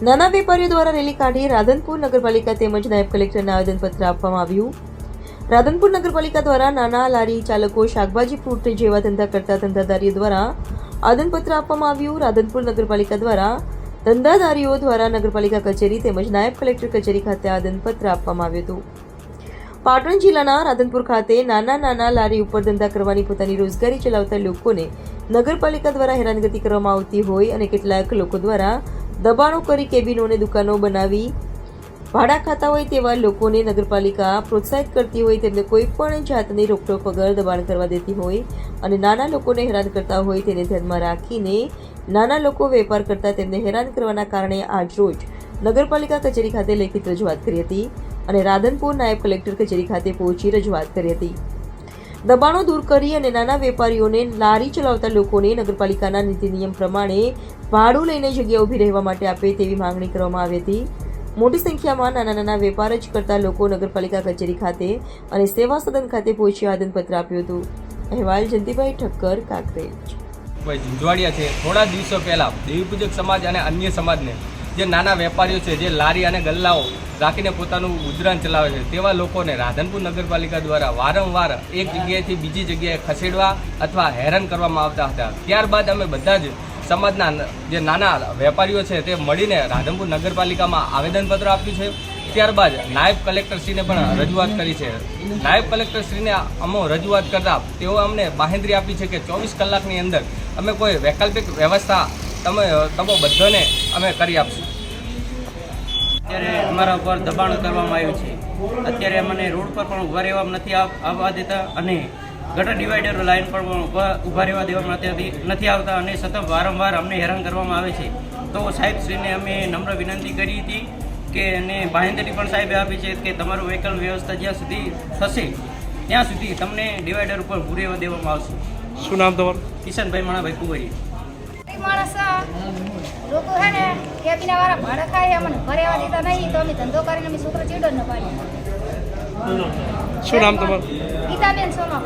નાના વેપારીઓ દ્વારા રેલી કાઢી રાધનપુર નગરપાલિકા તેમજ નાયબ કલેક્ટરને આવેદનપત્ર આપવામાં આવ્યું. રાધનપુર નગરપાલિકા દ્વારા નાના લારી ચાલકો, શાકભાજી, ફ્રૂટ જેવા ધંધા કરતા ધંધાદારીઓ દ્વારા આવેદનપત્ર આપવામાં આવ્યું. રાધનપુર નગરપાલિકા દ્વારા ધંધાદારીઓ દ્વારા નગરપાલિકા કચેરી તેમજ નાયબ કલેક્ટર કચેરી ખાતે આવેદનપત્ર આપવામાં આવ્યું હતું. પાટણ જિલ્લાના રાધનપુર ખાતે નાના લારી ઉપર ધંધા કરવાની પોતાની રોજગારી ચલાવતા લોકોને નગરપાલિકા દ્વારા હેરાનગતિ કરવામાં આવતી હોય અને કેટલાક લોકો દ્વારા દબાણો કરી કેબિનો અને દુકાનો બનાવી ભાડા ખાતા હોય તેવા લોકોને નગરપાલિકા પ્રોત્સાહિત કરતી હોય તેમને કોઈ પણ જાતની રોકટોક વગર દબાણ કરવા દેતી હોય અને નાના લોકોને હેરાન કરતા હોય તેને ધ્યાનમાં રાખીને નાના લોકો વેપાર કરતા તેમને હેરાન કરવાના કારણે આજરોજ નગરપાલિકા કચેરી ખાતે લેખિત રજૂઆત કરી હતી અને રાધનપુર નાયબ કલેક્ટર કચેરી ખાતે પહોંચી રજૂઆત કરી હતી. દબાણો દૂર કરી અને નાના વેપારીઓને લારી ચલાવતા લોકોને નગરપાલિકાના નીતિ નિયમ પ્રમાણે ભાડું લઈને જગ્યા ઊભી રહેવા માટે આપે તેવી માંગણી કરવામાં આવી હતી. મોટી સંખ્યામાં નાના વેપાર જ કરતા લોકો નગરપાલિકા કચેરી ખાતે અને સેવા સદન ખાતે પહોંચી આવેદનપત્ર આપ્યું હતું. અહેવાલ જયંતિભાઈ ઠક્કર, કાંકરેજ. ઝુંઝવાડિયા છે. થોડા દિવસો પહેલા દેવીપૂજક સમાજ અને અન્ય સમાજને જે નાના વેપારીઓ છે, જે લારી અને ગલ્લાઓ રાખીને પોતાનું ગુજરાન ચલાવે છે, તેવા લોકોને રાધનપુર નગરપાલિકા દ્વારા વારંવાર એક જગ્યાએથી બીજી જગ્યાએ ખસેડવા અથવા હેરાન કરવામાં આવતા હતા. ત્યારબાદ અમે બધા જ સમાજના જે નાના વેપારીઓ છે તે મળીને રાધનપુર નગરપાલિકામાં આવેદનપત્ર આપ્યું છે. ત્યારબાદ નાયબ કલેક્ટરશ્રીને પણ રજૂઆત કરી છે. નાયબ કલેક્ટરશ્રીને અમો રજૂઆત કરતા તેઓ અમને બાહેંધરી આપી છે કે 24 કલાકની અંદર અમે કોઈ વૈકલ્પિક વ્યવસ્થા તમે બધાને અમે કરી આપશું. અત્યારે અમારા ઉપર દબાણ કરવામાં આવ્યું છે. અત્યારે અમને રોડ પર પણ ઊભા રહેવા નથી આવવા દેતા અને ગટર ડિવાઈડર લાઈન પર પણ ઊભા રહેવા દેવામાં નથી આવતા અને સતત વારંવાર અમને હેરાન કરવામાં આવે છે. તો સાહેબશ્રીને અમે નમ્ર વિનંતી કરી હતી કે અને બાહેંધરી પણ સાહેબે આપી છે કે તમારું વૈકલ્પિક વ્યવસ્થા જ્યાં સુધી થશે ત્યાં સુધી તમને ડિવાઈડર ઉપર ઊભું રહેવા દેવામાં આવશે. શું નામ તમારું? કિશનભાઈ મણાભાઈ કુંવરી. માણસ લોકો હે ને કેબિના વાળા ભાડા ખાય અમને ભરેવા દેતા નહીં તો અમે ધંધો કરીને અમે છોકરો ચીડો જ ન પાડીએ. શું નામ તમારું? ગીતાબેન સોમાં.